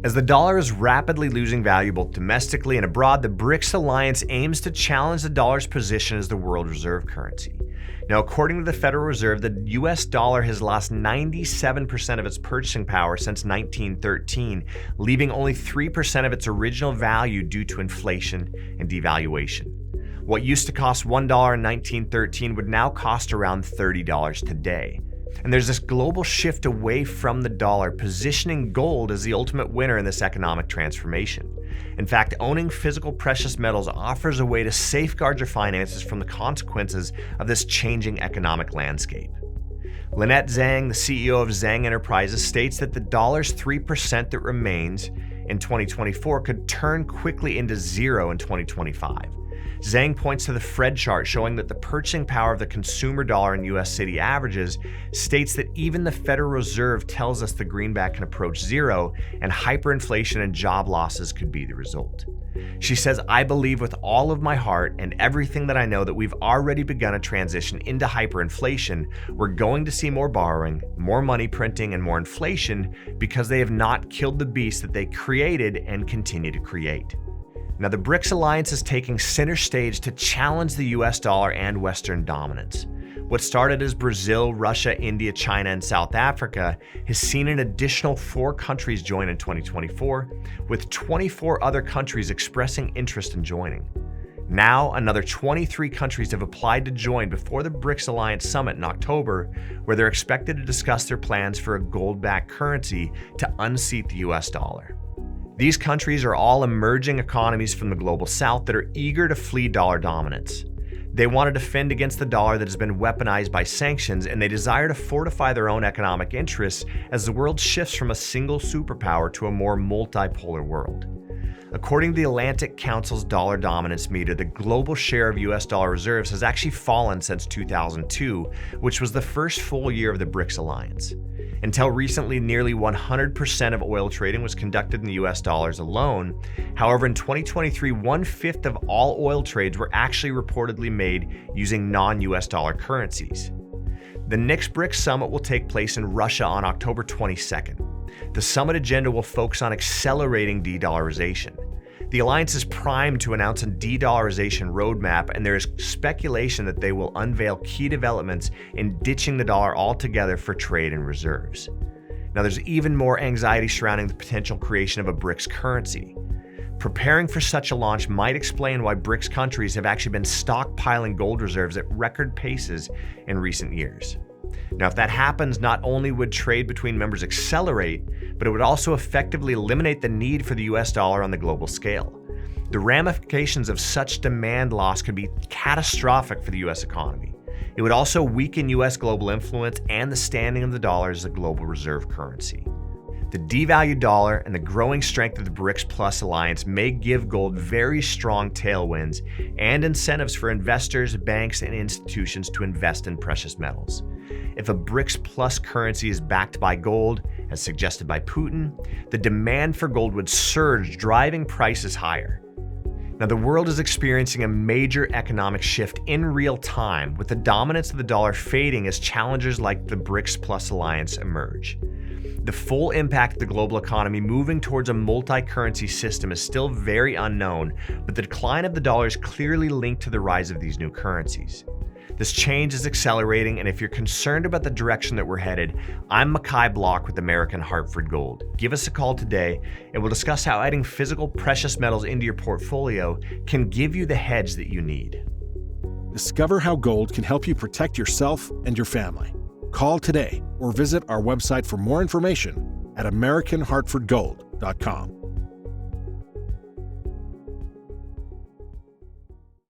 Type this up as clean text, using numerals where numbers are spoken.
As the dollar is rapidly losing value both domestically and abroad, the BRICS alliance aims to challenge the dollar's position as the world reserve currency. Now, according to the Federal Reserve, the US dollar has lost 97% of its purchasing power since 1913, leaving only 3% of its original value due to inflation and devaluation. What used to cost $1 in 1913 would now cost around $30 today. And there's this global shift away from the dollar, positioning gold as the ultimate winner in this economic transformation. In fact, owning physical precious metals offers a way to safeguard your finances from the consequences of this changing economic landscape. Lynette Zang, the CEO of Zang Enterprises, states that the dollar's 3% that remains in 2024 could turn quickly into zero in 2025. Zang points to the Fred chart showing that the purchasing power of the consumer dollar in US city averages states that even the Federal Reserve tells us the greenback can approach zero and hyperinflation and job losses could be the result. She says, "I believe with all of my heart and everything that I know that we've already begun a transition into hyperinflation. We're going to see more borrowing, more money printing, and more inflation because they have not killed the beast that they created and continue to create." Now, the BRICS alliance is taking center stage to challenge the US dollar and Western dominance. What started as Brazil, Russia, India, China, and South Africa has seen an additional 4 countries join in 2024, with 24 other countries expressing interest in joining. Now, another 23 countries have applied to join before the BRICS Alliance Summit in October, where they're expected to discuss their plans for a gold-backed currency to unseat the US dollar. These countries are all emerging economies from the global south that are eager to flee dollar dominance. They want to defend against the dollar that has been weaponized by sanctions, and they desire to fortify their own economic interests as the world shifts from a single superpower to a more multipolar world. According to the Atlantic Council's dollar dominance meter, the global share of US dollar reserves has actually fallen since 2002, which was the first full year of the BRICS alliance. Until recently, nearly 100% of oil trading was conducted in the US dollars alone. However, in 2023, 1/5 of all oil trades were actually reportedly made using non-US dollar currencies. The next BRICS summit will take place in Russia on October 22nd. The summit agenda will focus on accelerating de-dollarization. The alliance is primed to announce a de-dollarization roadmap, and there is speculation that they will unveil key developments in ditching the dollar altogether for trade and reserves. Now, there's even more anxiety surrounding the potential creation of a BRICS currency. Preparing for such a launch might explain why BRICS countries have actually been stockpiling gold reserves at record paces in recent years. Now, if that happens, not only would trade between members accelerate, but it would also effectively eliminate the need for the US dollar on the global scale. The ramifications of such demand loss could be catastrophic for the US economy. It would also weaken US global influence and the standing of the dollar as a global reserve currency. The devalued dollar and the growing strength of the BRICS Plus alliance may give gold very strong tailwinds and incentives for investors, banks, and institutions to invest in precious metals. If a BRICS Plus currency is backed by gold, as suggested by Putin, the demand for gold would surge, driving prices higher. Now, the world is experiencing a major economic shift in real time, with the dominance of the dollar fading as challengers like the BRICS Plus alliance emerge. The full impact of the global economy moving towards a multi-currency system is still very unknown, but the decline of the dollar is clearly linked to the rise of these new currencies. This change is accelerating, and if you're concerned about the direction that we're headed, I'm Mackay Block with American Hartford Gold. Give us a call today, and we'll discuss how adding physical precious metals into your portfolio can give you the hedge that you need. Discover how gold can help you protect yourself and your family. Call today or visit our website for more information at AmericanHartfordGold.com.